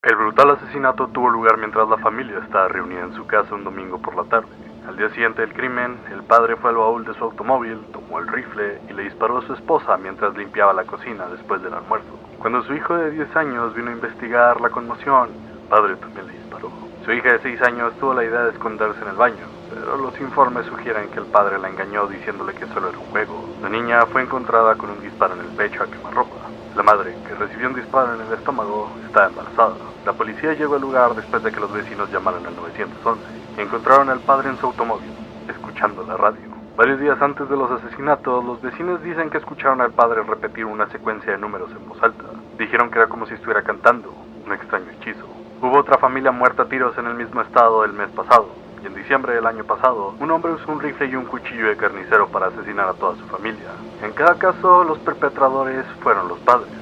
El brutal asesinato tuvo lugar mientras la familia estaba reunida en su casa un domingo por la tarde. Al día siguiente del crimen, el padre fue al baúl de su automóvil, tomó el rifle y le disparó a su esposa mientras limpiaba la cocina después del almuerzo. Cuando su hijo de 10 años vino a investigar la conmoción, el padre también le disparó. Su hija de 6 años tuvo la idea de esconderse en el baño, pero los informes sugieren que el padre la engañó diciéndole que solo era un juego. La niña fue encontrada con un disparo en el pecho a quemarropa. La madre, que recibió un disparo en el estómago, está embarazada. La policía llegó al lugar después de que los vecinos llamaron al 911 y encontraron al padre en su automóvil, escuchando la radio. Varios días antes de los asesinatos, los vecinos dicen que escucharon al padre repetir una secuencia de números en voz alta. Dijeron que era como si estuviera cantando un extraño hechizo. Hubo otra familia muerta a tiros en el mismo estado el mes pasado, y en diciembre del año pasado, un hombre usó un rifle y un cuchillo de carnicero para asesinar a toda su familia. En cada caso, los perpetradores fueron los padres.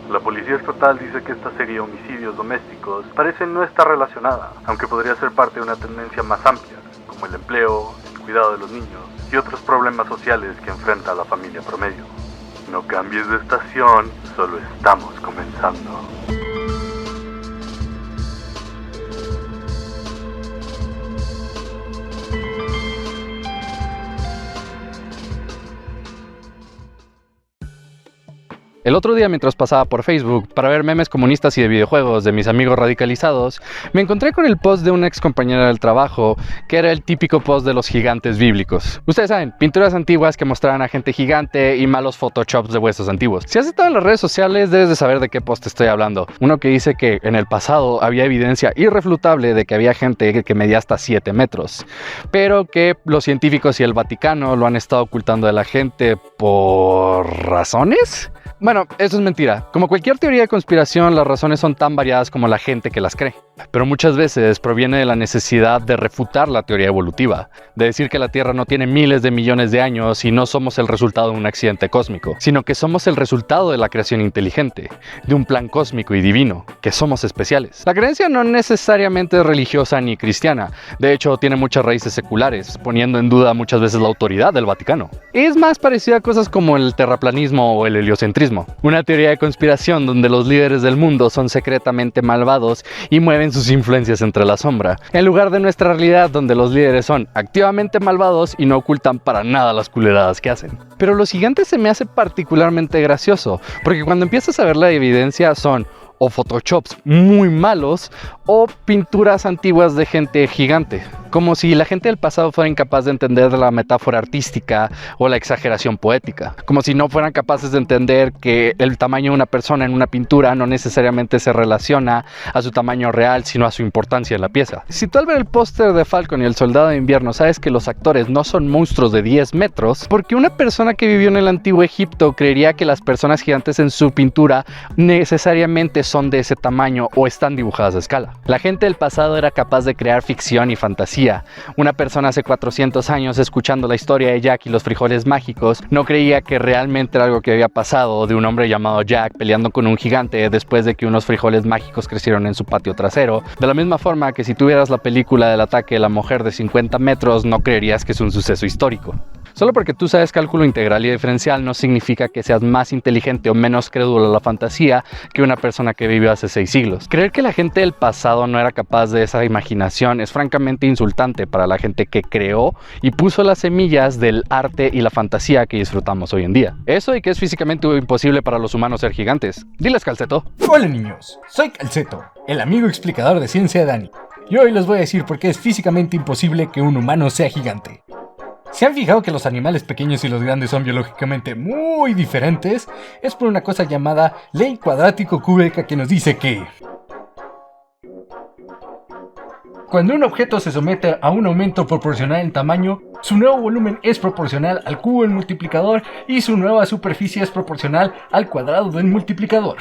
La policía estatal dice que esta serie de homicidios domésticos parece no estar relacionada, aunque podría ser parte de una tendencia más amplia, como el empleo, el cuidado de los niños y otros problemas sociales que enfrenta la familia promedio. No cambies de estación, solo estamos comenzando. El otro día, mientras pasaba por Facebook para ver memes comunistas y de videojuegos de mis amigos radicalizados, me encontré con el post de una ex compañera del trabajo, que era el típico post de los gigantes bíblicos. Ustedes saben, pinturas antiguas que mostraban a gente gigante y malos photoshops de huesos antiguos. Si has estado en las redes sociales, debes de saber de qué post estoy hablando. Uno que dice que en el pasado había evidencia irrefutable de que había gente que medía hasta 7 metros, pero que los científicos y el Vaticano lo han estado ocultando de la gente por razones. Bueno, eso es mentira. Como cualquier teoría de conspiración, las razones son tan variadas como la gente que las cree. Pero muchas veces proviene de la necesidad de refutar la teoría evolutiva, de decir que la Tierra no tiene miles de millones de años y no somos el resultado de un accidente cósmico, sino que somos el resultado de la creación inteligente, de un plan cósmico y divino, que somos especiales. La creencia no necesariamente es religiosa ni cristiana, de hecho tiene muchas raíces seculares, poniendo en duda muchas veces la autoridad del Vaticano. Es más parecida a cosas como el terraplanismo o el heliocentrismo, una teoría de conspiración donde los líderes del mundo son secretamente malvados y mueven sus influencias entre la sombra, en lugar de nuestra realidad donde los líderes son activamente malvados y no ocultan para nada las culeradas que hacen. Pero los gigantes se me hace particularmente gracioso, porque cuando empiezas a ver la evidencia son o photoshops muy malos o pinturas antiguas de gente gigante, como si la gente del pasado fuera incapaz de entender la metáfora artística o la exageración poética, como si no fueran capaces de entender que el tamaño de una persona en una pintura no necesariamente se relaciona a su tamaño real, sino a su importancia en la pieza. Si tú al ver el póster de Falcon y el Soldado de Invierno sabes que los actores no son monstruos de 10 metros, porque una persona que vivió en el antiguo Egipto creería que las personas gigantes en su pintura necesariamente son de ese tamaño o están dibujadas a escala. La gente del pasado era capaz de crear ficción y fantasía. Una persona hace 400 años escuchando la historia de Jack y los frijoles mágicos no creía que realmente era algo que había pasado, de un hombre llamado Jack peleando con un gigante después de que unos frijoles mágicos crecieron en su patio trasero. De la misma forma que si tuvieras la película del ataque de la mujer de 50 metros no creerías que es un suceso histórico. Solo porque tú sabes cálculo integral y diferencial no significa que seas más inteligente o menos crédulo a la fantasía que una persona que vivió hace 6 siglos. Creer que la gente del pasado no era capaz de esa imaginación es francamente insultante para la gente que creó y puso las semillas del arte y la fantasía que disfrutamos hoy en día. Eso y que es físicamente imposible para los humanos ser gigantes. Diles, Calceto. Hola niños, soy Calceto, el amigo explicador de ciencia de Dani. Y hoy les voy a decir por qué es físicamente imposible que un humano sea gigante. ¿Se han fijado que los animales pequeños y los grandes son biológicamente muy diferentes? Es por una cosa llamada ley cuadrático-cúbica que nos dice que cuando un objeto se somete a un aumento proporcional en tamaño, su nuevo volumen es proporcional al cubo del multiplicador y su nueva superficie es proporcional al cuadrado del multiplicador.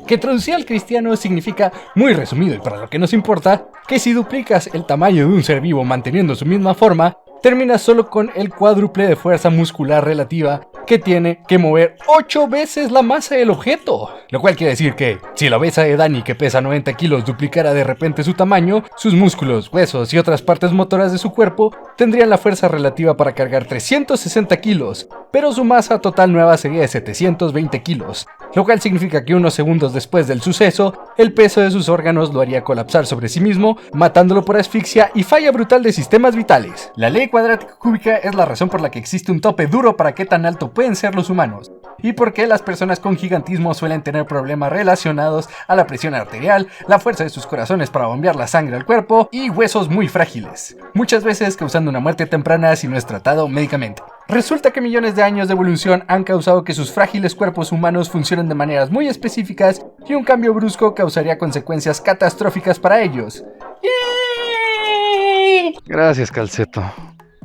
Que traducido al cristiano significa, muy resumido y para lo que nos importa, que si duplicas el tamaño de un ser vivo manteniendo su misma forma, termina solo con el cuádruple de fuerza muscular relativa que tiene que mover 8 veces la masa del objeto. Lo cual quiere decir que, si la obesa de Dani, que pesa 90 kilos, duplicara de repente su tamaño, sus músculos, huesos y otras partes motoras de su cuerpo tendrían la fuerza relativa para cargar 360 kilos, pero su masa total nueva sería de 720 kilos, lo cual significa que unos segundos después del suceso, el peso de sus órganos lo haría colapsar sobre sí mismo, matándolo por asfixia y falla brutal de sistemas vitales. La ley cuadrática cúbica es la razón por la que existe un tope duro para qué tan alto pueden ser los humanos, y por qué las personas con gigantismo suelen tener problemas relacionados a la presión arterial, la fuerza de sus corazones para bombear la sangre al cuerpo y huesos muy frágiles, muchas veces causando una muerte temprana si no es tratado médicamente. Resulta que millones de años de evolución han causado que sus frágiles cuerpos humanos funcionen de maneras muy específicas y un cambio brusco causaría consecuencias catastróficas para ellos. Gracias, Calceto.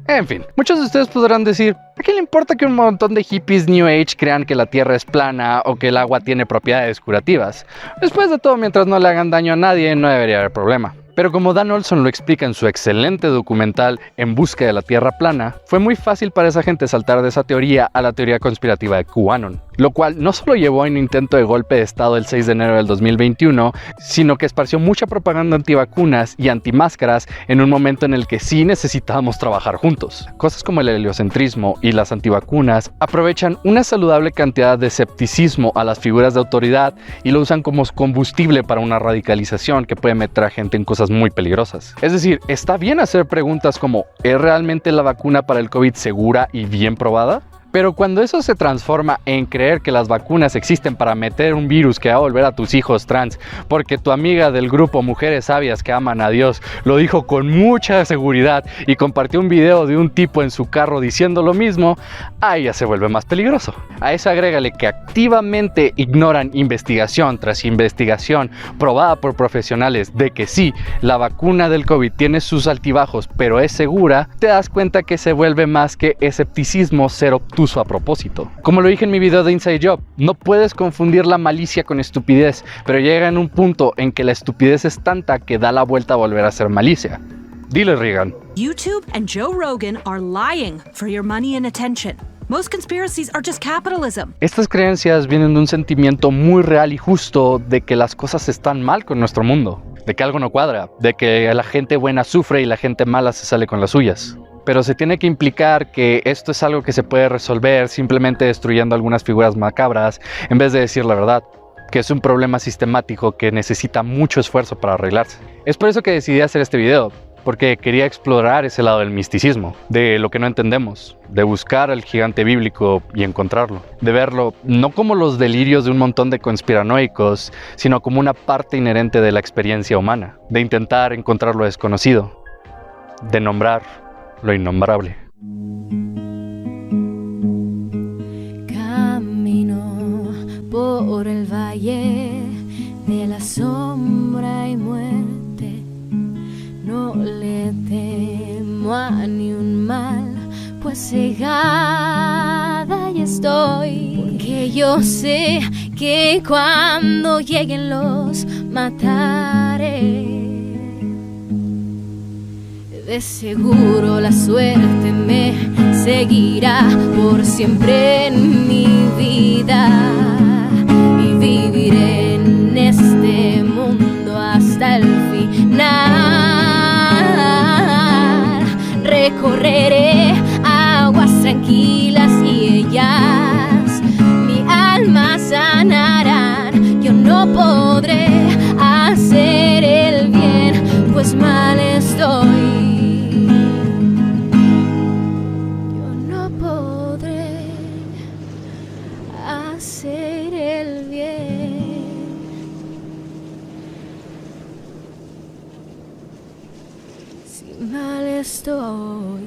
En fin, muchos de ustedes podrán decir, ¿a quién le importa que un montón de hippies New Age crean que la Tierra es plana o que el agua tiene propiedades curativas? Después de todo, mientras no le hagan daño a nadie, no debería haber problema. Pero como Dan Olson lo explica en su excelente documental En busca de la Tierra plana, fue muy fácil para esa gente saltar de esa teoría a la teoría conspirativa de QAnon, lo cual no solo llevó a un intento de golpe de estado el 6 de enero del 2021, sino que esparció mucha propaganda antivacunas y antimáscaras en un momento en el que sí necesitábamos trabajar juntos. Cosas como el heliocentrismo y las antivacunas aprovechan una saludable cantidad de escepticismo a las figuras de autoridad y lo usan como combustible para una radicalización que puede meter a gente en cosas muy peligrosas. Es decir, está bien hacer preguntas como ¿es realmente la vacuna para el COVID segura y bien probada? Pero cuando eso se transforma en creer que las vacunas existen para meter un virus que va a volver a tus hijos trans, porque tu amiga del grupo Mujeres Sabias que Aman a Dios lo dijo con mucha seguridad y compartió un video de un tipo en su carro diciendo lo mismo, ahí ya se vuelve más peligroso. A eso agrégale que activamente ignoran investigación tras investigación probada por profesionales de que sí, la vacuna del COVID tiene sus altibajos, pero es segura, te das cuenta que se vuelve más que escepticismo ser obtuso a propósito. Como lo dije en mi video de Inside Job, no puedes confundir la malicia con estupidez, pero llega en un punto en que la estupidez es tanta que da la vuelta a volver a ser malicia. Dile, Regan. YouTube and Joe Rogan are lying for your money and attention. Most conspiracies are just capitalism. Estas creencias vienen de un sentimiento muy real y justo de que las cosas están mal con nuestro mundo, de que algo no cuadra, de que la gente buena sufre y la gente mala se sale con las suyas. Pero se tiene que implicar que esto es algo que se puede resolver simplemente destruyendo algunas figuras macabras en vez de decir la verdad, que es un problema sistemático que necesita mucho esfuerzo para arreglarse. Es por eso que decidí hacer este video, porque quería explorar ese lado del misticismo, de lo que no entendemos, de buscar al gigante bíblico y encontrarlo, de verlo no como los delirios de un montón de conspiranoicos, sino como una parte inherente de la experiencia humana, de intentar encontrar lo desconocido, de nombrar lo innombrable. Camino por el valle de la sombra y muerte, no le temo a ni un mal, pues cegada ya estoy, porque yo sé que cuando lleguen los mataré. De seguro la suerte me seguirá por siempre en mi vida y viviré en este mundo hasta el final. Recorreré aguas tranquilas y ellas mi alma sanarán. Yo no podré hacer el bien, pues mal estoy. Hacer el bien. Si mal estoy.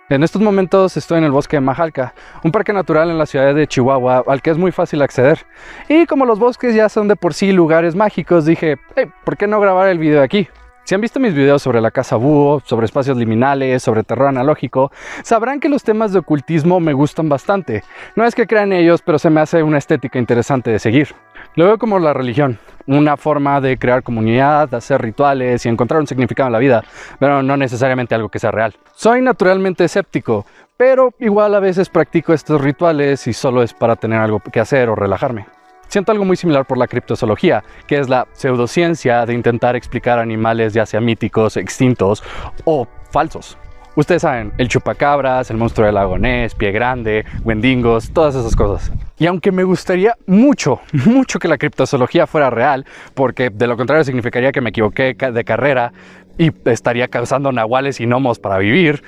En estos momentos estoy en el bosque de Majalca, un parque natural en la ciudad de Chihuahua al que es muy fácil acceder. Y como los bosques ya son de por sí lugares mágicos, dije, hey, ¿por qué no grabar el video aquí? Si han visto mis videos sobre la casa búho, sobre espacios liminales, sobre terror analógico, sabrán que los temas de ocultismo me gustan bastante. No es que crean ellos, pero se me hace una estética interesante de seguir. Lo veo como la religión, una forma de crear comunidad, hacer rituales y encontrar un significado en la vida, pero no necesariamente algo que sea real. Soy naturalmente escéptico, pero igual a veces practico estos rituales y solo es para tener algo que hacer o relajarme. Siento algo muy similar por la criptozoología, que es la pseudociencia de intentar explicar animales ya sea míticos, extintos o falsos. Ustedes saben, el chupacabras, el monstruo del lago Ness, Pie Grande, Wendigos, todas esas cosas. Y aunque me gustaría mucho que la criptozoología fuera real, porque de lo contrario significaría que me equivoqué de carrera y estaría causando nahuales y gnomos para vivir,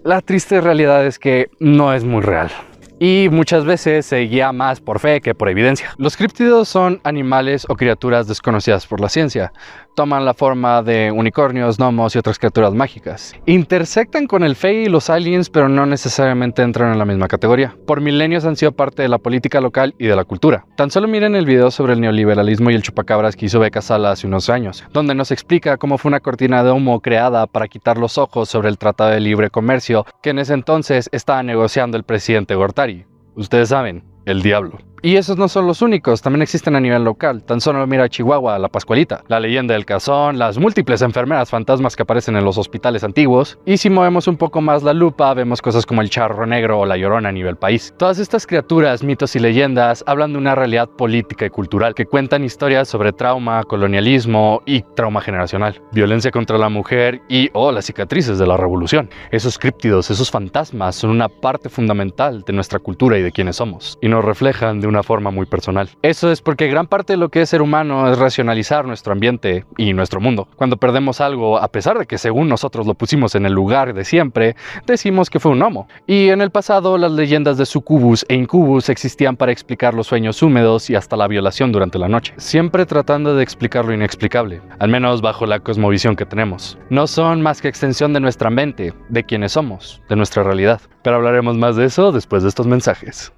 la triste realidad es que no es muy real. Y muchas veces se guía más por fe que por evidencia. Los críptidos son animales o criaturas desconocidas por la ciencia. Toman la forma de unicornios, gnomos y otras criaturas mágicas. Intersectan con el Fey y los aliens, pero no necesariamente entran en la misma categoría. Por milenios han sido parte de la política local y de la cultura. Tan solo miren el video sobre el neoliberalismo y el chupacabras que hizo Becca Sala hace unos años, donde nos explica cómo fue una cortina de humo creada para quitar los ojos sobre el Tratado de Libre Comercio que en ese entonces estaba negociando el presidente Gortari. Ustedes saben, el diablo. Y esos no son los únicos, también existen a nivel local. Tan solo mira Chihuahua, la Pascualita, la leyenda del Cazón, las múltiples enfermeras fantasmas que aparecen en los hospitales antiguos. Y si movemos un poco más la lupa, vemos cosas como el Charro Negro o la Llorona a nivel país. Todas estas criaturas, mitos y leyendas hablan de una realidad política y cultural que cuentan historias sobre trauma, colonialismo y trauma generacional, violencia contra la mujer y las cicatrices de la revolución. Esos críptidos, esos fantasmas son una parte fundamental de nuestra cultura y de quienes somos, y nos reflejan de una forma muy personal. Eso es porque gran parte de lo que es ser humano es racionalizar nuestro ambiente y nuestro mundo. Cuando perdemos algo, a pesar de que según nosotros lo pusimos en el lugar de siempre, decimos que fue un gnomo. Y en el pasado, las leyendas de sucubus e incubus existían para explicar los sueños húmedos y hasta la violación durante la noche, siempre tratando de explicar lo inexplicable, al menos bajo la cosmovisión que tenemos. No son más que extensión de nuestra mente, de quienes somos, de nuestra realidad. Pero hablaremos más de eso después de estos mensajes.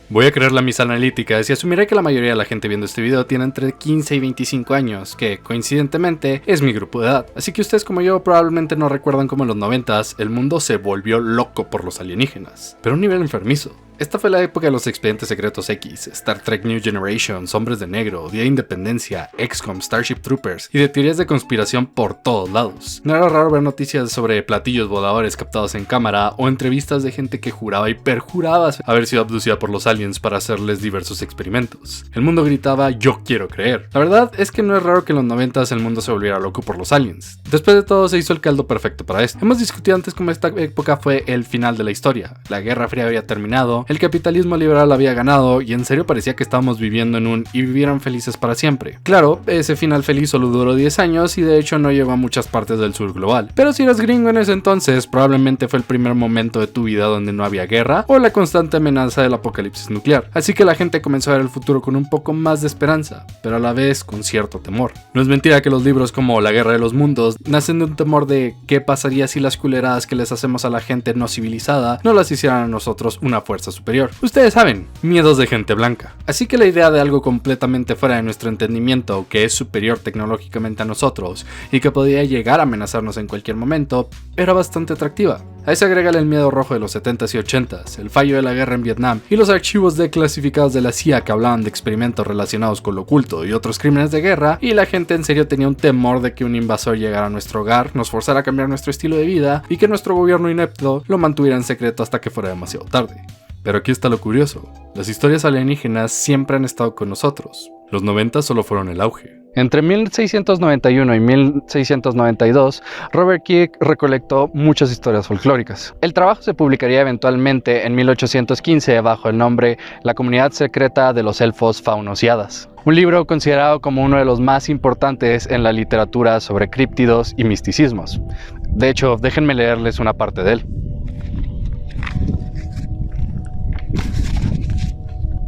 Voy a creer las mis analíticas y asumiré que la mayoría de la gente viendo este video tiene entre 15 y 25 años, que coincidentemente es mi grupo de edad. Así que ustedes como yo probablemente no recuerdan cómo en los 90s el mundo se volvió loco por los alienígenas, pero a un nivel enfermizo. Esta fue la época de los Expedientes Secretos X, Star Trek New Generations, Hombres de Negro, Día de Independencia, XCOM, Starship Troopers y de teorías de conspiración por todos lados. No era raro ver noticias sobre platillos voladores captados en cámara o entrevistas de gente que juraba y perjuraba haber sido abducida por los aliens para hacerles diversos experimentos. El mundo gritaba "yo quiero creer". La verdad es que no es raro que en los 90s el mundo se volviera loco por los aliens. Después de todo se hizo el caldo perfecto para esto. Hemos discutido antes cómo esta época fue el final de la historia. La Guerra Fría había terminado, el capitalismo liberal había ganado y en serio parecía que estábamos viviendo en un "y vivieran felices para siempre". Claro, ese final feliz solo duró 10 años y de hecho no llegó a muchas partes del sur global. Pero si eras gringo en ese entonces, probablemente fue el primer momento de tu vida donde no había guerra o la constante amenaza del apocalipsis nuclear. Así que la gente comenzó a ver el futuro con un poco más de esperanza, pero a la vez con cierto temor. No es mentira que los libros como La Guerra de los Mundos nacen de un temor de qué pasaría si las culeradas que les hacemos a la gente no civilizada no las hicieran a nosotros una fuerza superior. Ustedes saben, miedos de gente blanca. Así que la idea de algo completamente fuera de nuestro entendimiento, que es superior tecnológicamente a nosotros y que podía llegar a amenazarnos en cualquier momento, era bastante atractiva. A eso agrégale el miedo rojo de los 70s y 80s, el fallo de la guerra en Vietnam y los archivos declasificados de la CIA que hablaban de experimentos relacionados con lo oculto y otros crímenes de guerra, y la gente en serio tenía un temor de que un invasor llegara a nuestro hogar, nos forzara a cambiar nuestro estilo de vida y que nuestro gobierno inepto lo mantuviera en secreto hasta que fuera demasiado tarde. Pero aquí está lo curioso, las historias alienígenas siempre han estado con nosotros. Los 90 solo fueron el auge. Entre 1691 y 1692, Robert Keek recolectó muchas historias folclóricas. El trabajo se publicaría eventualmente en 1815 bajo el nombre La Comunidad Secreta de los Elfos, Faunos y Hadas. Un libro considerado como uno de los más importantes en la literatura sobre críptidos y misticismos. De hecho, déjenme leerles una parte de él.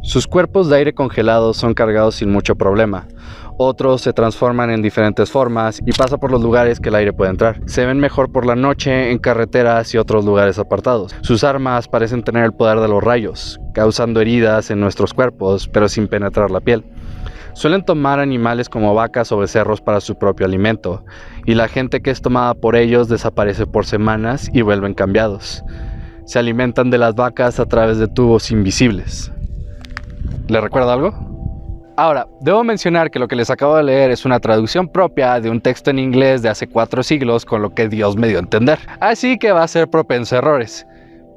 Sus cuerpos de aire congelados son cargados sin mucho problema. Otros se transforman en diferentes formas y pasan por los lugares que el aire puede entrar. Se ven mejor por la noche en carreteras y otros lugares apartados. Sus armas parecen tener el poder de los rayos, causando heridas en nuestros cuerpos, pero sin penetrar la piel. Suelen tomar animales como vacas o becerros para su propio alimento, y la gente que es tomada por ellos desaparece por semanas y vuelven cambiados. Se alimentan de las vacas a través de tubos invisibles. ¿Le recuerda algo? Ahora, debo mencionar que lo que les acabo de leer es una traducción propia de un texto en inglés de hace 4 siglos, con lo que Dios me dio a entender. Así que va a ser propenso a errores.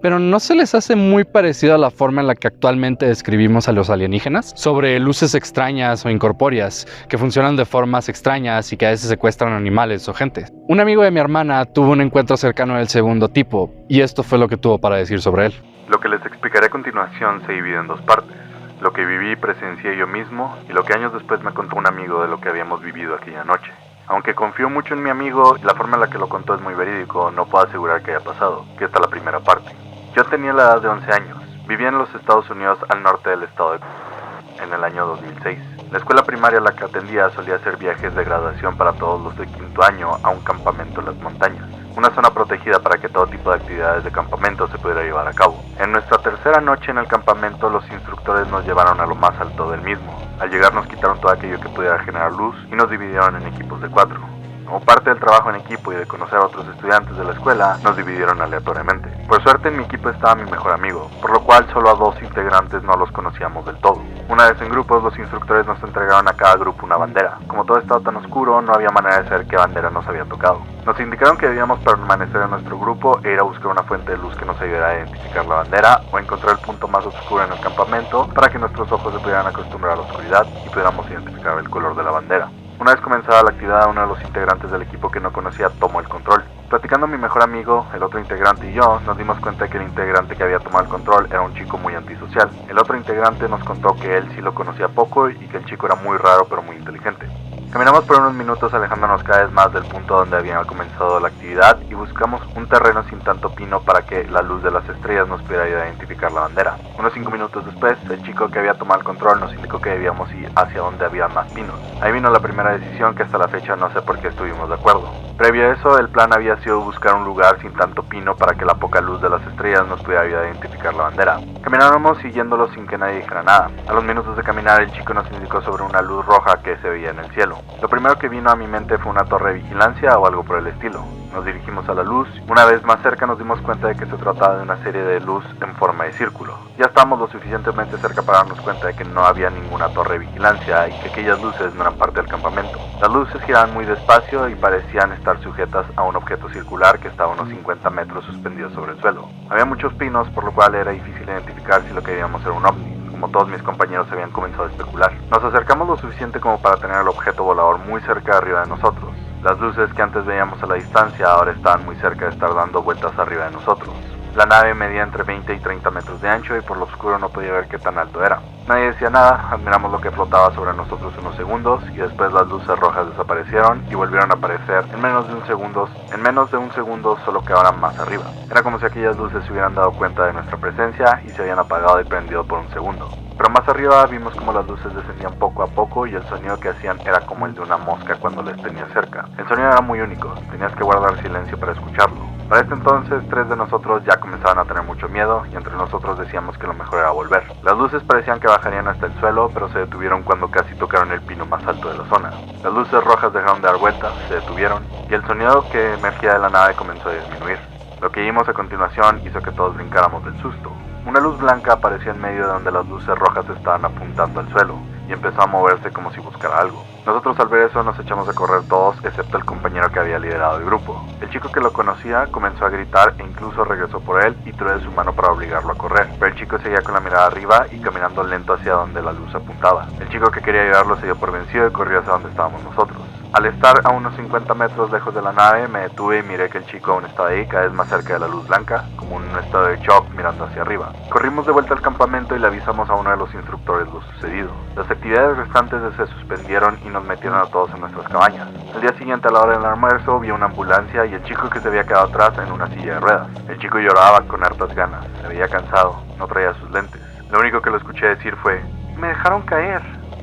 ¿Pero no se les hace muy parecido a la forma en la que actualmente describimos a los alienígenas? Sobre luces extrañas o incorpóreas, que funcionan de formas extrañas y que a veces secuestran animales o gente. Un amigo de mi hermana tuvo un encuentro cercano del segundo tipo, y esto fue lo que tuvo para decir sobre él. Lo que les explicaré a continuación se divide en 2 partes. Lo que viví y presencié yo mismo, y lo que años después me contó un amigo de lo que habíamos vivido aquella noche. Aunque confío mucho en mi amigo y la forma en la que lo contó es muy verídico, no puedo asegurar que haya pasado, que esta es la primera parte. Yo tenía la edad de 11 años, vivía en los Estados Unidos al norte del estado en el año 2006. La escuela primaria a la que atendía solía hacer viajes de graduación para todos los de 5º año a un campamento en las montañas. Una zona protegida para que todo tipo de actividades de campamento se pudiera llevar a cabo. En nuestra tercera noche en el campamento, los instructores nos llevaron a lo más alto del mismo. Al llegar nos quitaron todo aquello que pudiera generar luz y nos dividieron en equipos de 4. Como parte del trabajo en equipo y de conocer a otros estudiantes de la escuela, nos dividieron aleatoriamente. Por suerte en mi equipo estaba mi mejor amigo, por lo cual solo a 2 integrantes no los conocíamos del todo. Una vez en grupos, los instructores nos entregaron a cada grupo una bandera. Como todo estaba tan oscuro, no había manera de saber qué bandera nos había tocado. Nos indicaron que debíamos permanecer en nuestro grupo e ir a buscar una fuente de luz que nos ayudara a identificar la bandera o encontrar el punto más oscuro en el campamento para que nuestros ojos se pudieran acostumbrar a la oscuridad y pudiéramos identificar el color de la bandera. Una vez comenzada la actividad, uno de los integrantes del equipo que no conocía tomó el control. Platicando mi mejor amigo, el otro integrante y yo, nos dimos cuenta de que el integrante que había tomado el control era un chico muy antisocial. El otro integrante nos contó que él sí lo conocía poco y que el chico era muy raro pero muy inteligente. Caminamos por unos minutos alejándonos cada vez más del punto donde había comenzado la actividad y buscamos un terreno sin tanto pino para que la luz de las estrellas nos pudiera ayudar a identificar la bandera. Unos 5 minutos después, el chico que había tomado el control nos indicó que debíamos ir hacia donde había más pinos. Ahí vino la primera decisión que hasta la fecha no sé por qué estuvimos de acuerdo. Previo a eso, el plan había sido buscar un lugar sin tanto pino para que la poca luz de las estrellas nos pudiera ayudar a identificar la bandera. Caminábamos siguiéndolo sin que nadie dijera nada. A los minutos de caminar, el chico nos indicó sobre una luz roja que se veía en el cielo. Lo primero que vino a mi mente fue una torre de vigilancia o algo por el estilo. Nos dirigimos a la luz. Una vez más cerca nos dimos cuenta de que se trataba de una serie de luz en forma de círculo. Ya estábamos lo suficientemente cerca para darnos cuenta de que no había ninguna torre de vigilancia y que aquellas luces no eran parte del campamento. Las luces giraban muy despacio y parecían estar sujetas a un objeto circular que estaba a unos 50 metros suspendido sobre el suelo. Había muchos pinos, por lo cual era difícil identificar si lo que veíamos era un ovni. Como todos mis compañeros habían comenzado a especular. Nos acercamos lo suficiente como para tener el objeto volador muy cerca arriba de nosotros. Las luces que antes veíamos a la distancia ahora estaban muy cerca de estar dando vueltas arriba de nosotros. La nave medía entre 20 y 30 metros de ancho y por lo oscuro no podía ver qué tan alto era. Nadie decía nada, admiramos lo que flotaba sobre nosotros unos segundos y después las luces rojas desaparecieron y volvieron a aparecer en menos de un segundo, solo que ahora más arriba. Era como si aquellas luces se hubieran dado cuenta de nuestra presencia y se habían apagado y prendido por un segundo. Pero más arriba vimos como las luces descendían poco a poco y el sonido que hacían era como el de una mosca cuando les tenía cerca. El sonido era muy único, tenías que guardar silencio para escucharlo. Para este entonces, 3 de nosotros ya comenzaban a tener mucho miedo y entre nosotros decíamos que lo mejor era volver. Las luces parecían que bajarían hasta el suelo, pero se detuvieron cuando casi tocaron el pino más alto de la zona. Las luces rojas dejaron de dar vueltas, se detuvieron y el sonido que emergía de la nave comenzó a disminuir. Lo que vimos a continuación hizo que todos brincáramos del susto. Una luz blanca apareció en medio de donde las luces rojas estaban apuntando al suelo y empezó a moverse como si buscara algo. Nosotros al ver eso nos echamos a correr todos excepto el compañero que había liderado el grupo. El chico que lo conocía comenzó a gritar e incluso regresó por él y tiró de su mano para obligarlo a correr. Pero el chico seguía con la mirada arriba y caminando lento hacia donde la luz apuntaba. El chico que quería ayudarlo se dio por vencido y corrió hacia donde estábamos nosotros. Al estar a unos 50 metros lejos de la nave, me detuve y miré que el chico aún estaba ahí, cada vez más cerca de la luz blanca, como en un estado de shock mirando hacia arriba. Corrimos de vuelta al campamento y le avisamos a uno de los instructores lo sucedido. Las actividades restantes se suspendieron y nos metieron a todos en nuestras cabañas. El día siguiente, a la hora del almuerzo, vi una ambulancia y el chico que se había quedado atrás en una silla de ruedas. El chico lloraba con hartas ganas, se veía cansado, no traía sus lentes. Lo único que lo escuché decir fue: "Me dejaron caer".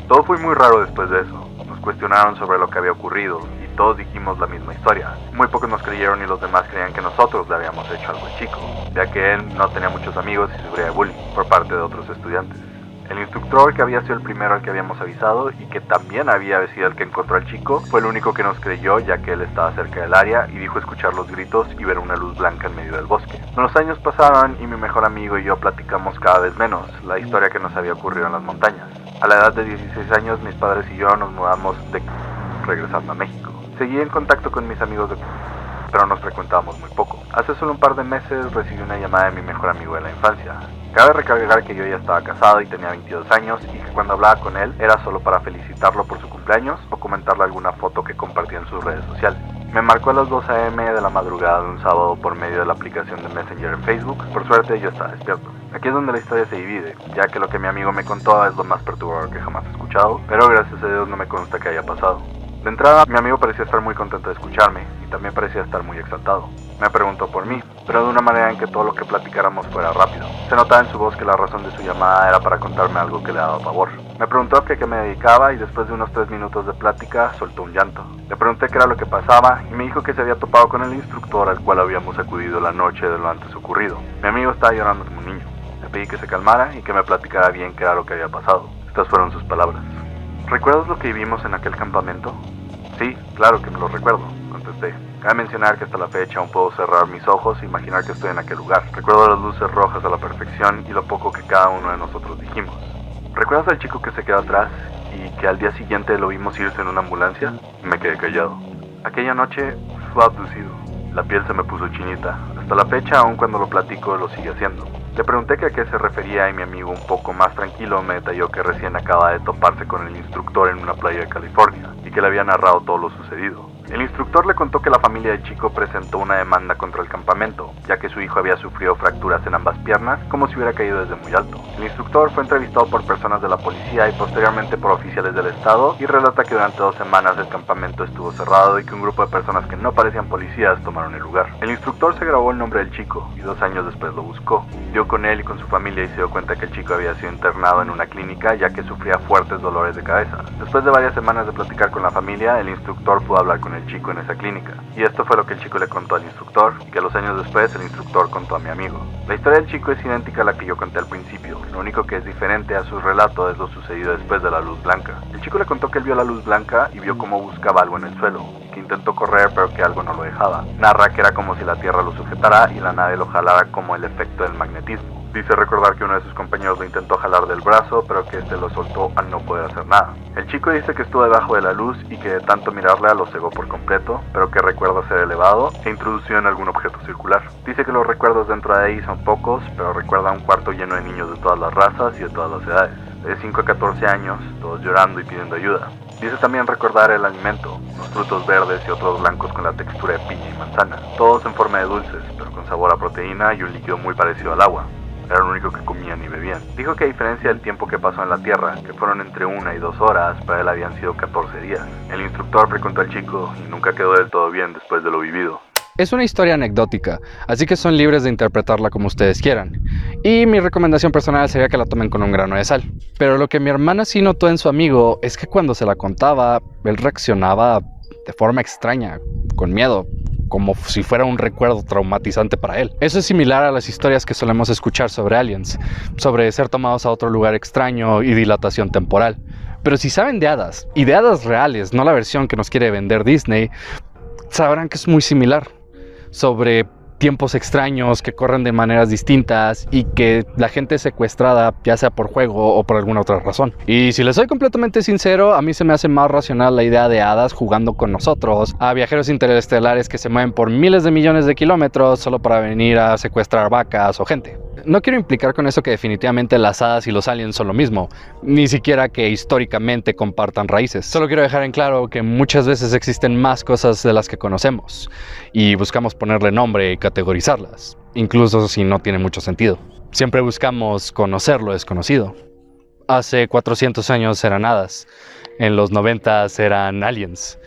Todo fue muy raro después de eso. Nos cuestionaron sobre lo que había ocurrido y todos dijimos la misma historia. Muy pocos nos creyeron y los demás creían que nosotros le habíamos hecho algo al chico, ya que él no tenía muchos amigos y sufría de bullying por parte de otros estudiantes. El instructor, que había sido el primero al que habíamos avisado y que también había sido el que encontró al chico, fue el único que nos creyó, ya que él estaba cerca del área y dijo escuchar los gritos y ver una luz blanca en medio del bosque. Los años pasaron y mi mejor amigo y yo platicamos cada vez menos la historia que nos había ocurrido en las montañas. A la edad de 16 años, mis padres y yo nos mudamos regresando a México. Seguí en contacto con mis amigos pero nos frecuentábamos muy poco. Hace solo un par de meses recibí una llamada de mi mejor amigo de la infancia. Cabe recalcar que yo ya estaba casado y tenía 22 años y que cuando hablaba con él era solo para felicitarlo por su cumpleaños o comentarle alguna foto que compartía en sus redes sociales. Me marcó a las 2 a.m. de la madrugada de un sábado por medio de la aplicación de Messenger en Facebook. Por suerte yo estaba despierto. Aquí es donde la historia se divide, ya que lo que mi amigo me contó es lo más perturbador que jamás he escuchado, pero gracias a Dios no me consta que haya pasado. De entrada, mi amigo parecía estar muy contento de escucharme y también parecía estar muy exaltado. Me preguntó por mí, pero de una manera en que todo lo que platicáramos fuera rápido. Se notaba en su voz que la razón de su llamada era para contarme algo que le daba pavor. Me preguntó a qué me dedicaba y después de unos 3 minutos de plática soltó un llanto. Le pregunté qué era lo que pasaba y me dijo que se había topado con el instructor al cual habíamos acudido la noche de lo antes ocurrido. Mi amigo estaba llorando como un niño. Le pedí que se calmara y que me platicara bien qué era lo que había pasado. Estas fueron sus palabras. ¿Recuerdas lo que vivimos en aquel campamento? Sí, claro que me lo recuerdo, contesté. Cabe mencionar que hasta la fecha aún puedo cerrar mis ojos e imaginar que estoy en aquel lugar. Recuerdo las luces rojas a la perfección y lo poco que cada uno de nosotros dijimos. ¿Recuerdas al chico que se quedó atrás y que al día siguiente lo vimos irse en una ambulancia? Me quedé callado. Aquella noche fue abducido. La piel se me puso chinita. Hasta la fecha, aun cuando lo platico, lo sigue haciendo. Le pregunté que a qué se refería y mi amigo, un poco más tranquilo, me detalló que recién acaba de toparse con el instructor en una playa de California y que le había narrado todo lo sucedido. El instructor le contó que la familia del chico presentó una demanda contra el campamento, ya que su hijo había sufrido fracturas en ambas piernas, como si hubiera caído desde muy alto. El instructor fue entrevistado por personas de la policía y posteriormente por oficiales del estado y relata que durante 2 semanas el campamento estuvo cerrado y que un grupo de personas que no parecían policías tomaron el lugar. El instructor se grabó el nombre del chico y 2 años después lo buscó. Dio con él y con su familia y se dio cuenta que el chico había sido internado en una clínica ya que sufría fuertes dolores de cabeza. Después de varias semanas de platicar con la familia, el instructor pudo hablar con el chico en esa clínica. Y esto fue lo que el chico le contó al instructor y que 2 años después el instructor contó a mi amigo. La historia del chico es idéntica a la que yo conté al principio. Lo único que es diferente a su relato es lo sucedido después de la luz blanca. El chico le contó que él vio la luz blanca y vio cómo buscaba algo en el suelo, y que intentó correr pero que algo no lo dejaba. Narra que era como si la tierra lo sujetara y la nave lo jalara como el efecto del magnetismo. Dice recordar que uno de sus compañeros lo intentó jalar del brazo, pero que este lo soltó al no poder hacer nada. El chico dice que estuvo debajo de la luz y que de tanto mirarla lo cegó por completo, pero que recuerda ser elevado e introducido en algún objeto circular. Dice que los recuerdos dentro de ahí son pocos, pero recuerda un cuarto lleno de niños de todas las razas y de todas las edades. De 5 a 14 años, todos llorando y pidiendo ayuda. Dice también recordar el alimento, los frutos verdes y otros blancos con la textura de piña y manzana, todos en forma de dulces, pero con sabor a proteína y un líquido muy parecido al agua. Era lo único que comían y bebían. Dijo que a diferencia del tiempo que pasó en la Tierra, que fueron entre 1 y 2 horas, para él habían sido 14 días. El instructor frecuentó al chico y nunca quedó del todo bien después de lo vivido. Es una historia anecdótica, así que son libres de interpretarla como ustedes quieran. Y mi recomendación personal sería que la tomen con un grano de sal. Pero lo que mi hermana sí notó en su amigo es que cuando se la contaba, él reaccionaba de forma extraña, con miedo, como si fuera un recuerdo traumatizante para él. Eso es similar a las historias que solemos escuchar sobre aliens, sobre ser tomados a otro lugar extraño y dilatación temporal. Pero si saben de hadas, y de hadas reales, no la versión que nos quiere vender Disney, sabrán que es muy similar, sobre tiempos extraños que corren de maneras distintas y que la gente es secuestrada ya sea por juego o por alguna otra razón. Y si les soy completamente sincero, a mí se me hace más racional la idea de hadas jugando con nosotros, a viajeros interestelares que se mueven por miles de millones de kilómetros solo para venir a secuestrar vacas o gente. No quiero implicar con eso que definitivamente las hadas y los aliens son lo mismo, ni siquiera que históricamente compartan raíces. Solo quiero dejar en claro que muchas veces existen más cosas de las que conocemos y buscamos ponerle nombre y categorizarlas, incluso si no tiene mucho sentido. Siempre buscamos conocer lo desconocido. Hace 400 años eran hadas, en los 90 eran aliens,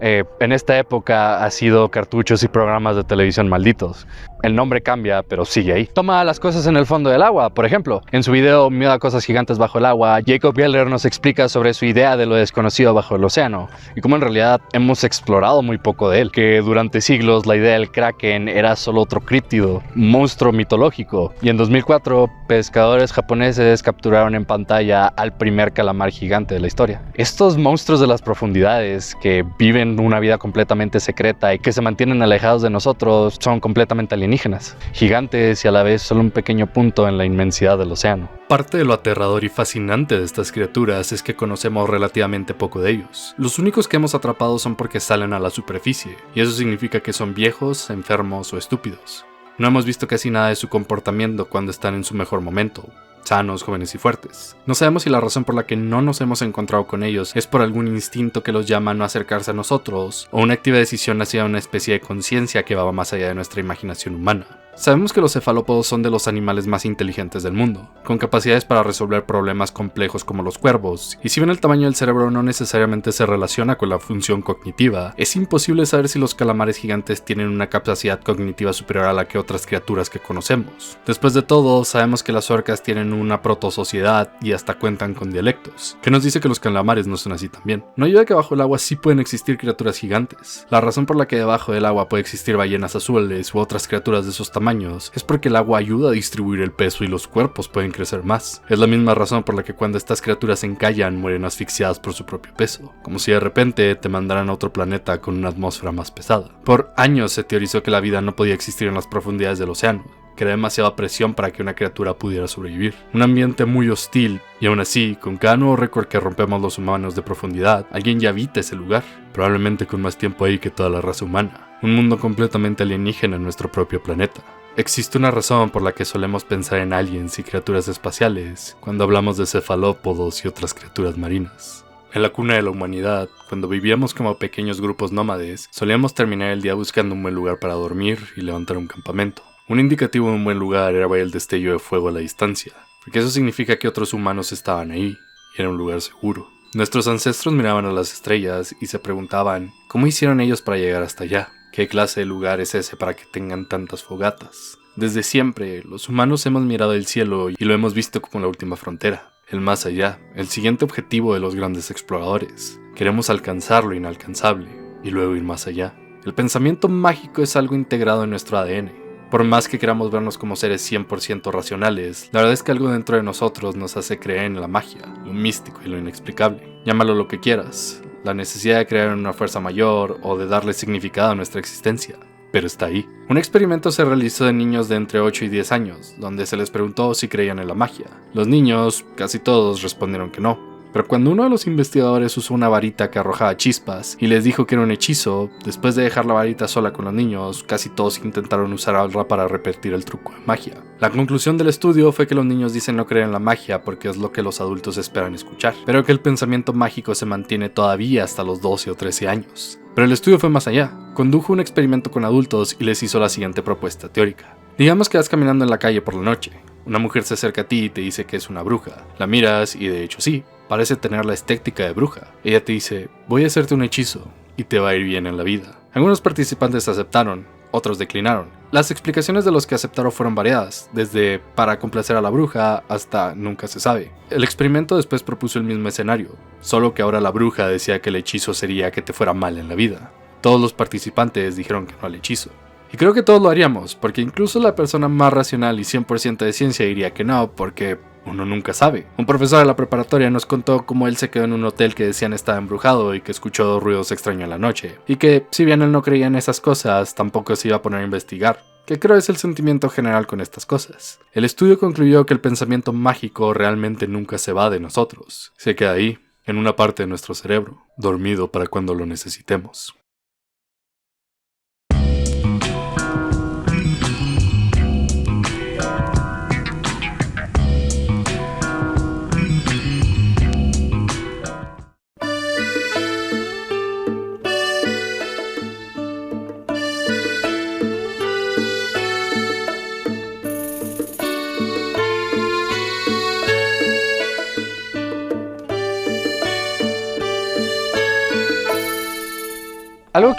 En esta época ha sido cartuchos y programas de televisión malditos. El nombre cambia, pero sigue ahí. Toma las cosas en el fondo del agua, por ejemplo. En su video Miedo a cosas gigantes bajo el agua, Jacob Geller nos explica sobre su idea de lo desconocido bajo el océano y cómo en realidad hemos explorado muy poco de él, que durante siglos la idea del Kraken era solo otro críptido, un monstruo mitológico, y en 2004 pescadores japoneses capturaron en pantalla al primer calamar gigante de la historia. Estos monstruos de las profundidades que viven una vida completamente secreta y que se mantienen alejados de nosotros son completamente alienígenas, gigantes y a la vez solo un pequeño punto en la inmensidad del océano. Parte de lo aterrador y fascinante de estas criaturas es que conocemos relativamente poco de ellos. Los únicos que hemos atrapado son porque salen a la superficie, y eso significa que son viejos, enfermos o estúpidos. No hemos visto casi nada de su comportamiento cuando están en su mejor momento, sanos, jóvenes y fuertes. No sabemos si la razón por la que no nos hemos encontrado con ellos es por algún instinto que los llama a no acercarse a nosotros, o una activa decisión hacia una especie de conciencia que va más allá de nuestra imaginación humana. Sabemos que los cefalópodos son de los animales más inteligentes del mundo, con capacidades para resolver problemas complejos como los cuervos, y si bien el tamaño del cerebro no necesariamente se relaciona con la función cognitiva, es imposible saber si los calamares gigantes tienen una capacidad cognitiva superior a la que otras criaturas que conocemos. Después de todo, sabemos que las orcas tienen una protosociedad y hasta cuentan con dialectos, que nos dice que los calamares no son así también. No ayuda que bajo el agua sí pueden existir criaturas gigantes. La razón por la que debajo del agua puede existir ballenas azules u otras criaturas de esos tamaños es porque el agua ayuda a distribuir el peso y los cuerpos pueden crecer más. Es la misma razón por la que cuando estas criaturas se encallan mueren asfixiadas por su propio peso, como si de repente te mandaran a otro planeta con una atmósfera más pesada. Por años se teorizó que la vida no podía existir en las profundidades del océano, que era demasiada presión para que una criatura pudiera sobrevivir. Un ambiente muy hostil, y aún así, con cada nuevo récord que rompemos los humanos de profundidad, alguien ya habita ese lugar, probablemente con más tiempo ahí que toda la raza humana. Un mundo completamente alienígena en nuestro propio planeta. Existe una razón por la que solemos pensar en aliens y criaturas espaciales cuando hablamos de cefalópodos y otras criaturas marinas. En la cuna de la humanidad, cuando vivíamos como pequeños grupos nómades, solíamos terminar el día buscando un buen lugar para dormir y levantar un campamento. Un indicativo de un buen lugar era ver el destello de fuego a la distancia, porque eso significa que otros humanos estaban ahí, y era un lugar seguro. Nuestros ancestros miraban a las estrellas y se preguntaban, ¿cómo hicieron ellos para llegar hasta allá? ¿Qué clase de lugar es ese para que tengan tantas fogatas? Desde siempre, los humanos hemos mirado el cielo y lo hemos visto como la última frontera, el más allá, el siguiente objetivo de los grandes exploradores. Queremos alcanzar lo inalcanzable y luego ir más allá. El pensamiento mágico es algo integrado en nuestro ADN. Por más que queramos vernos como seres 100% racionales, la verdad es que algo dentro de nosotros nos hace creer en la magia, lo místico y lo inexplicable. Llámalo lo que quieras, la necesidad de creer en una fuerza mayor o de darle significado a nuestra existencia, pero está ahí. Un experimento se realizó en niños de entre 8 y 10 años, donde se les preguntó si creían en la magia. Los niños, casi todos, respondieron que no. Pero cuando uno de los investigadores usó una varita que arrojaba chispas y les dijo que era un hechizo, después de dejar la varita sola con los niños, casi todos intentaron usar algo para repetir el truco de magia. La conclusión del estudio fue que los niños dicen no creer en la magia porque es lo que los adultos esperan escuchar, pero que el pensamiento mágico se mantiene todavía hasta los 12 o 13 años. Pero el estudio fue más allá. Condujo un experimento con adultos y les hizo la siguiente propuesta teórica. Digamos que vas caminando en la calle por la noche. Una mujer se acerca a ti y te dice que es una bruja. La miras y de hecho sí, parece tener la estética de bruja. Ella te dice, voy a hacerte un hechizo y te va a ir bien en la vida. Algunos participantes aceptaron, otros declinaron. Las explicaciones de los que aceptaron fueron variadas, desde para complacer a la bruja hasta nunca se sabe. El experimento después propuso el mismo escenario, solo que ahora la bruja decía que el hechizo sería que te fuera mal en la vida. Todos los participantes dijeron que no al hechizo. Y creo que todos lo haríamos, porque incluso la persona más racional y 100% de ciencia diría que no, porque uno nunca sabe. Un profesor de la preparatoria nos contó cómo él se quedó en un hotel que decían estaba embrujado y que escuchó ruidos extraños en la noche. Y que, si bien él no creía en esas cosas, tampoco se iba a poner a investigar. Que creo es el sentimiento general con estas cosas. El estudio concluyó que el pensamiento mágico realmente nunca se va de nosotros. Se queda ahí, en una parte de nuestro cerebro, dormido para cuando lo necesitemos.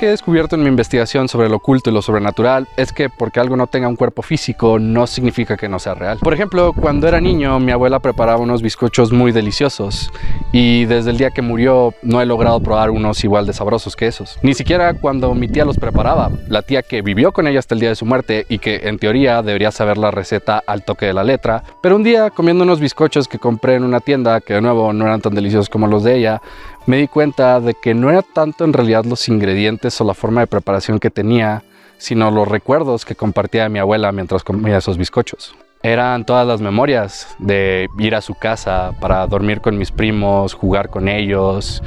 que he descubierto en mi investigación sobre lo oculto y lo sobrenatural es que porque algo no tenga un cuerpo físico no significa que no sea real. Por ejemplo, cuando era niño, mi abuela preparaba unos bizcochos muy deliciosos y desde el día que murió no he logrado probar unos igual de sabrosos que esos. Ni siquiera cuando mi tía los preparaba, la tía que vivió con ella hasta el día de su muerte y que en teoría debería saber la receta al toque de la letra, pero un día comiendo unos bizcochos que compré en una tienda que de nuevo no eran tan deliciosos como los de ella, me di cuenta de que no era tanto en realidad los ingredientes o la forma de preparación que tenía, sino los recuerdos que compartía de mi abuela mientras comía esos bizcochos. Eran todas las memorias de ir a su casa para dormir con mis primos, jugar con ellos,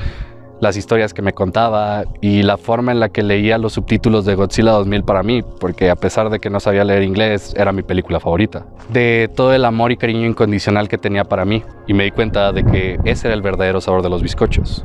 las historias que me contaba y la forma en la que leía los subtítulos de Godzilla 2000 para mí, porque a pesar de que no sabía leer inglés, era mi película favorita. De todo el amor y cariño incondicional que tenía para mí, y me di cuenta de que ese era el verdadero sabor de los bizcochos.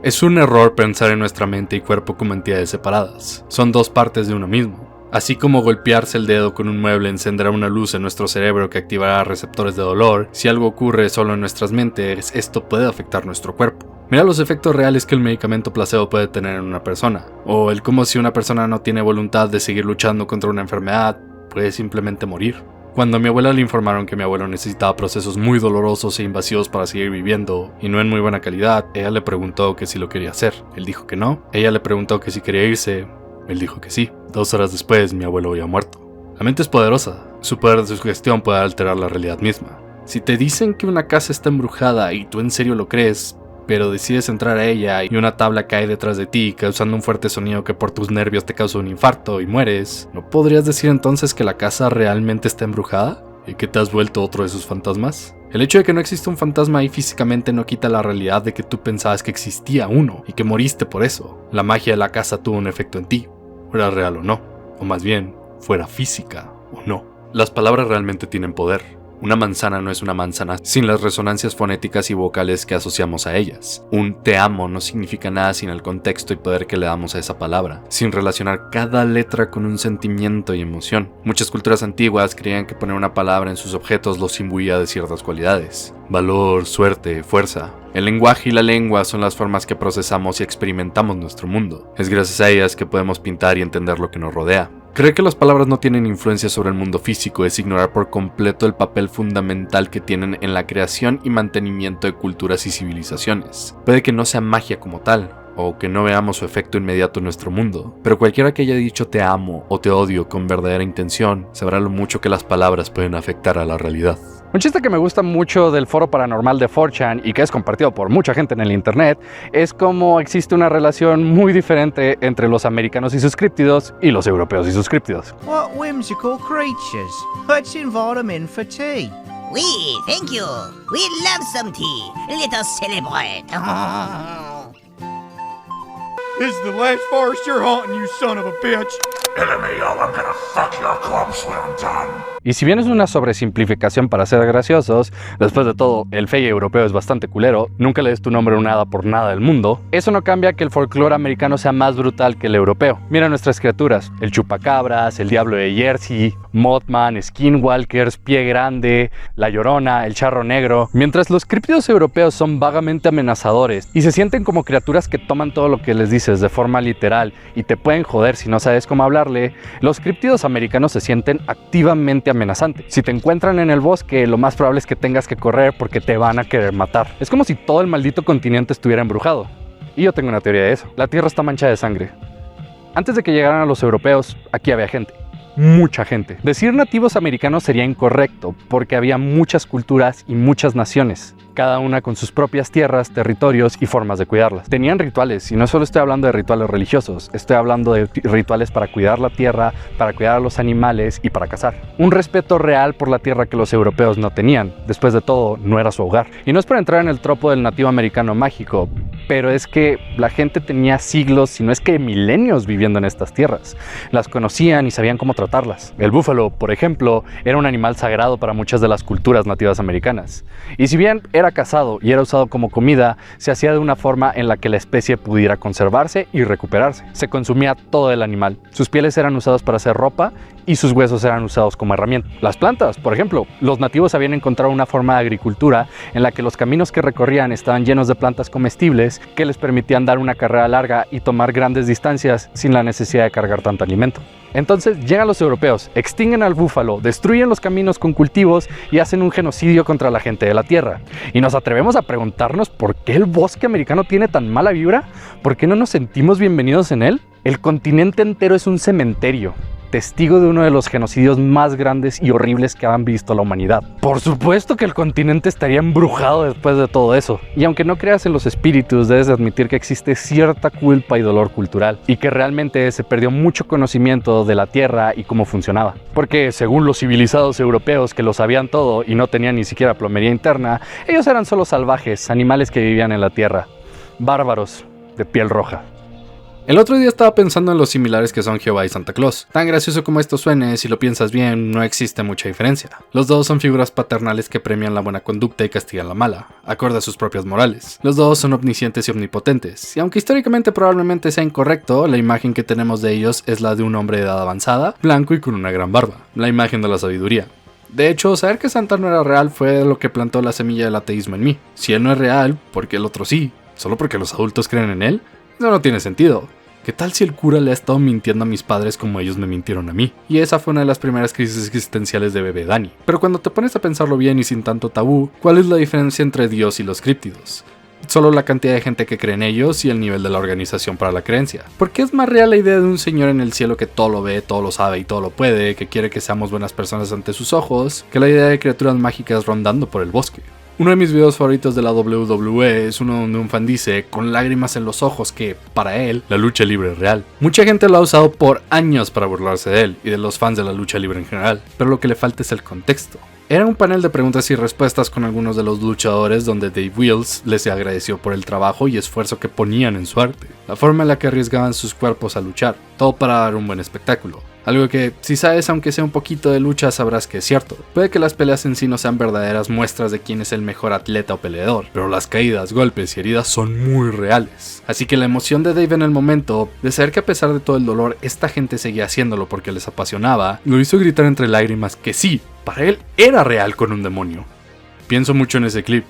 Es un error pensar en nuestra mente y cuerpo como entidades separadas. Son dos partes de uno mismo. Así como golpearse el dedo con un mueble encenderá una luz en nuestro cerebro que activará receptores de dolor, si algo ocurre solo en nuestras mentes, esto puede afectar nuestro cuerpo. Mira los efectos reales que el medicamento placebo puede tener en una persona, o el cómo si una persona no tiene voluntad de seguir luchando contra una enfermedad, puede simplemente morir. Cuando a mi abuela le informaron que mi abuelo necesitaba procesos muy dolorosos e invasivos para seguir viviendo, y no en muy buena calidad, ella le preguntó que si lo quería hacer. Él dijo que no. Ella le preguntó que si quería irse. Él dijo que sí. 2 horas después, mi abuelo había muerto. La mente es poderosa. Su poder de sugestión puede alterar la realidad misma. Si te dicen que una casa está embrujada y tú en serio lo crees, pero decides entrar a ella y una tabla cae detrás de ti, causando un fuerte sonido que por tus nervios te causa un infarto y mueres, ¿no podrías decir entonces que la casa realmente está embrujada? ¿Y que te has vuelto otro de sus fantasmas? El hecho de que no exista un fantasma ahí físicamente no quita la realidad de que tú pensabas que existía uno y que moriste por eso. La magia de la casa tuvo un efecto en ti, fuera real o no, o más bien, fuera física o no. Las palabras realmente tienen poder. Una manzana no es una manzana sin las resonancias fonéticas y vocales que asociamos a ellas. Un te amo no significa nada sin el contexto y poder que le damos a esa palabra, sin relacionar cada letra con un sentimiento y emoción. Muchas culturas antiguas creían que poner una palabra en sus objetos los imbuía de ciertas cualidades. Valor, suerte, fuerza. El lenguaje y la lengua son las formas que procesamos y experimentamos nuestro mundo. Es gracias a ellas que podemos pintar y entender lo que nos rodea. Creer que las palabras no tienen influencia sobre el mundo físico es ignorar por completo el papel fundamental que tienen en la creación y mantenimiento de culturas y civilizaciones. Puede que no sea magia como tal, o que no veamos su efecto inmediato en nuestro mundo, pero cualquiera que haya dicho te amo o te odio con verdadera intención, sabrá lo mucho que las palabras pueden afectar a la realidad. Un chiste que me gusta mucho del foro paranormal de 4chan y que es compartido por mucha gente en el internet es cómo existe una relación muy diferente entre los americanos y sus críptidos y los europeos y sus críptidos. What whimsical creatures. Let's invite them in for tea. Oui, thank you. We'd love some tea. Let us celebrate. This is the last forest you're haunting, you son of a bitch. Y si bien es una sobresimplificación para ser graciosos, después de todo, el fey europeo es bastante culero, nunca le des tu nombre a un hada por nada del mundo, eso no cambia que el folclore americano sea más brutal que el europeo. Mira nuestras criaturas, el chupacabras, el diablo de Jersey, Mothman, Skinwalkers, Pie Grande, la Llorona, el Charro Negro. Mientras los críptidos europeos son vagamente amenazadores y se sienten como criaturas que toman todo lo que les dices de forma literal y te pueden joder si no sabes cómo hablarle, los críptidos americanos se sienten activamente amenazantes. Si te encuentran en el bosque, lo más probable es que tengas que correr porque te van a querer matar. Es como si todo el maldito continente estuviera embrujado. Y yo tengo una teoría de eso. La tierra está manchada de sangre. Antes de que llegaran a los europeos, aquí había gente. Mucha gente. Decir nativos americanos sería incorrecto, porque había muchas culturas y muchas naciones, cada una con sus propias tierras, territorios y formas de cuidarlas. Tenían rituales, y no solo estoy hablando de rituales religiosos, estoy hablando de rituales para cuidar la tierra, para cuidar a los animales y para cazar. Un respeto real por la tierra que los europeos no tenían. Después de todo, no era su hogar. Y no es para entrar en el tropo del nativo americano mágico, pero es que la gente tenía siglos, si no es que milenios viviendo en estas tierras. Las conocían y sabían cómo tratarlas. El búfalo, por ejemplo, era un animal sagrado para muchas de las culturas nativas americanas. Y si bien era era cazado y era usado como comida, se hacía de una forma en la que la especie pudiera conservarse y recuperarse. Se consumía todo el animal. Sus pieles eran usadas para hacer ropa y sus huesos eran usados como herramienta. Las plantas, por ejemplo, los nativos habían encontrado una forma de agricultura en la que los caminos que recorrían estaban llenos de plantas comestibles que les permitían dar una carrera larga y tomar grandes distancias sin la necesidad de cargar tanto alimento. Entonces llegan los europeos, extinguen al búfalo, destruyen los caminos con cultivos y hacen un genocidio contra la gente de la tierra. Y nos atrevemos a preguntarnos por qué el bosque americano tiene tan mala vibra, ¿por qué no nos sentimos bienvenidos en él? El continente entero es un cementerio, testigo de uno de los genocidios más grandes y horribles que han visto la humanidad. Por supuesto que el continente estaría embrujado después de todo eso. Y aunque no creas en los espíritus, debes admitir que existe cierta culpa y dolor cultural, y que realmente se perdió mucho conocimiento de la Tierra y cómo funcionaba. Porque según los civilizados europeos que lo sabían todo y no tenían ni siquiera plomería interna, ellos eran solo salvajes, animales que vivían en la Tierra. Bárbaros, de piel roja. El otro día estaba pensando en lo similares que son Jehová y Santa Claus. Tan gracioso como esto suene, si lo piensas bien, no existe mucha diferencia. Los dos son figuras paternales que premian la buena conducta y castigan la mala, acorde a sus propias morales. Los dos son omniscientes y omnipotentes, y aunque históricamente probablemente sea incorrecto, la imagen que tenemos de ellos es la de un hombre de edad avanzada, blanco y con una gran barba, la imagen de la sabiduría. De hecho, saber que Santa no era real fue lo que plantó la semilla del ateísmo en mí. Si él no es real, ¿por qué el otro sí? ¿Solo porque los adultos creen en él? Eso no tiene sentido. ¿Qué tal si el cura le ha estado mintiendo a mis padres como ellos me mintieron a mí? Y esa fue una de las primeras crisis existenciales de bebé Dani. Pero cuando te pones a pensarlo bien y sin tanto tabú, ¿cuál es la diferencia entre Dios y los críptidos? Solo la cantidad de gente que cree en ellos y el nivel de la organización para la creencia. ¿Por qué es más real la idea de un señor en el cielo que todo lo ve, todo lo sabe y todo lo puede, que quiere que seamos buenas personas ante sus ojos, que la idea de criaturas mágicas rondando por el bosque? Uno de mis videos favoritos de la WWE es uno donde un fan dice, con lágrimas en los ojos, que, para él, la lucha libre es real. Mucha gente lo ha usado por años para burlarse de él y de los fans de la lucha libre en general, pero lo que le falta es el contexto. Era un panel de preguntas y respuestas con algunos de los luchadores donde Dave Wills les agradeció por el trabajo y esfuerzo que ponían en su arte, la forma en la que arriesgaban sus cuerpos a luchar, todo para dar un buen espectáculo. Algo que, si sabes aunque sea un poquito de lucha, sabrás que es cierto. Puede que las peleas en sí no sean verdaderas muestras de quién es el mejor atleta o peleador, pero las caídas, golpes y heridas son muy reales. Así que la emoción de Dave en el momento, de saber que a pesar de todo el dolor, esta gente seguía haciéndolo porque les apasionaba, lo hizo gritar entre lágrimas que sí, para él era real con un demonio. Pienso mucho en ese clip,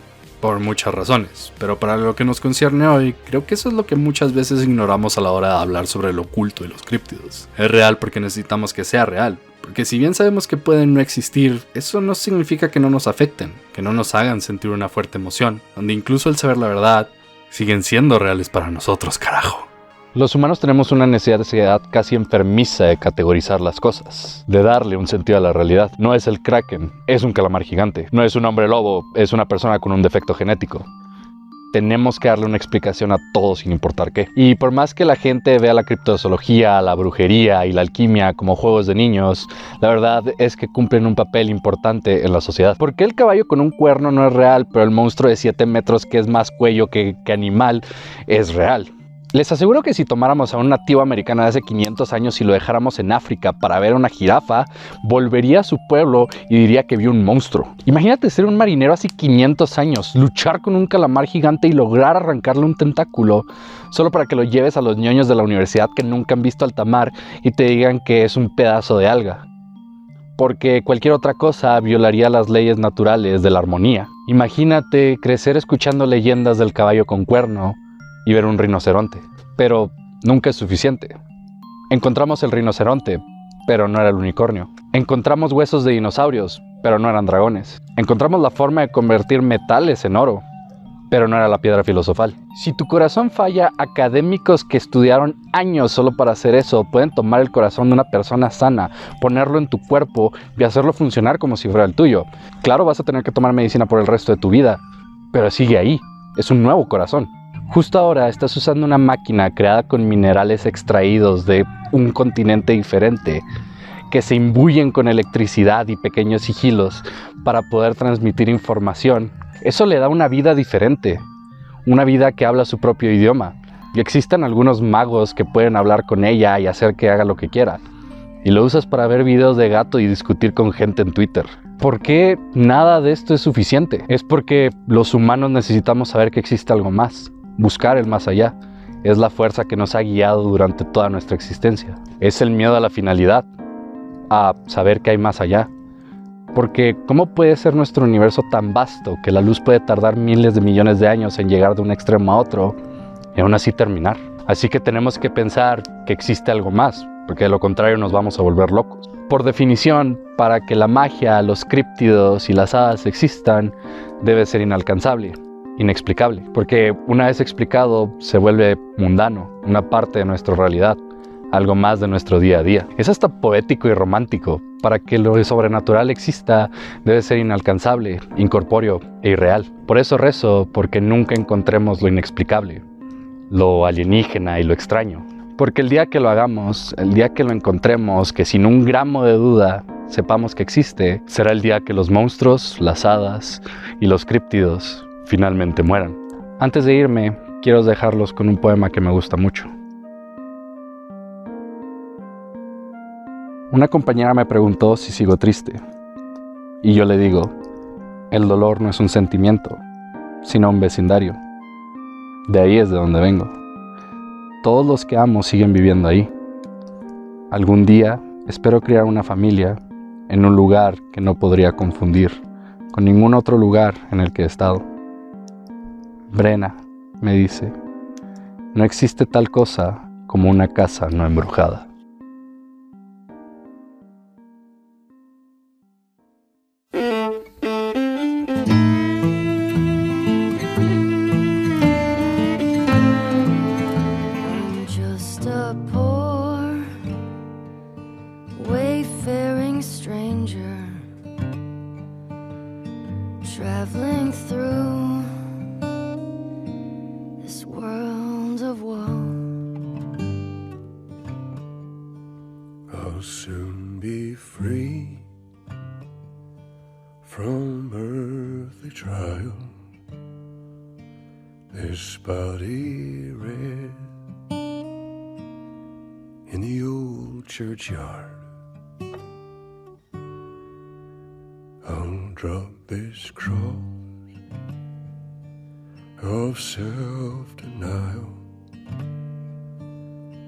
por muchas razones, pero para lo que nos concierne hoy, creo que eso es lo que muchas veces ignoramos a la hora de hablar sobre lo oculto y los críptidos. Es real porque necesitamos que sea real, porque si bien sabemos que pueden no existir, eso no significa que no nos afecten, que no nos hagan sentir una fuerte emoción, donde incluso el saber la verdad, siguen siendo reales para nosotros, carajo. Los humanos tenemos una necesidad casi enfermiza de categorizar las cosas, de darle un sentido a la realidad. No es el Kraken, es un calamar gigante. No es un hombre lobo, es una persona con un defecto genético. Tenemos que darle una explicación a todo sin importar qué. Y por más que la gente vea la criptozoología, la brujería y la alquimia como juegos de niños, la verdad es que cumplen un papel importante en la sociedad. ¿Por qué el caballo con un cuerno no es real, pero el monstruo de 7 metros que es más cuello que animal es real? Les aseguro que si tomáramos a un nativo americano de hace 500 años y lo dejáramos en África para ver a una jirafa, volvería a su pueblo y diría que vio un monstruo. Imagínate ser un marinero hace 500 años, luchar con un calamar gigante y lograr arrancarle un tentáculo, solo para que lo lleves a los ñoños de la universidad que nunca han visto alta mar y te digan que es un pedazo de alga. Porque cualquier otra cosa violaría las leyes naturales de la armonía. Imagínate crecer escuchando leyendas del caballo con cuerno y ver un rinoceronte. Pero nunca es suficiente. Encontramos el rinoceronte, pero no era el unicornio. Encontramos huesos de dinosaurios, pero no eran dragones. Encontramos la forma de convertir metales en oro, pero no era la piedra filosofal. Si tu corazón falla, académicos que estudiaron años solo para hacer eso pueden tomar el corazón de una persona sana, ponerlo en tu cuerpo y hacerlo funcionar como si fuera el tuyo. Claro, vas a tener que tomar medicina por el resto de tu vida, pero sigue ahí. Es un nuevo corazón. Justo ahora estás usando una máquina creada con minerales extraídos de un continente diferente que se imbuyen con electricidad y pequeños sigilos para poder transmitir información. Eso le da una vida diferente, una vida que habla su propio idioma. Y existen algunos magos que pueden hablar con ella y hacer que haga lo que quiera. Y lo usas para ver videos de gato y discutir con gente en Twitter. ¿Por qué nada de esto es suficiente? Es porque los humanos necesitamos saber que existe algo más, buscar el más allá. Es la fuerza que nos ha guiado durante toda nuestra existencia. Es el miedo a la finalidad, a saber que hay más allá. Porque ¿cómo puede ser nuestro universo tan vasto que la luz puede tardar miles de millones de años en llegar de un extremo a otro y aún así terminar? Así que tenemos que pensar que existe algo más, porque de lo contrario nos vamos a volver locos. Por definición, para que la magia, los críptidos y las hadas existan, debe ser inalcanzable, inexplicable, porque una vez explicado se vuelve mundano, una parte de nuestra realidad, algo más de nuestro día a día. Es hasta poético y romántico. Para que lo sobrenatural exista, debe ser inalcanzable, incorpóreo e irreal. Por eso rezo, porque nunca encontremos lo inexplicable, lo alienígena y lo extraño. Porque el día que lo hagamos, el día que lo encontremos, que sin un gramo de duda sepamos que existe, será el día que los monstruos, las hadas y los críptidos finalmente mueran. Antes de irme, quiero dejarlos con un poema que me gusta mucho. Una compañera me preguntó si sigo triste, y yo le digo, el dolor no es un sentimiento, sino un vecindario. De ahí es de donde vengo. Todos los que amo siguen viviendo ahí. Algún día espero crear una familia en un lugar que no podría confundir con ningún otro lugar en el que he estado. Brenna me dice, no existe tal cosa como una casa no embrujada. Traveling through this world of woe. I'll soon be free from earthly trial. This body red in the old churchyard. I'll drop this cross of self-denial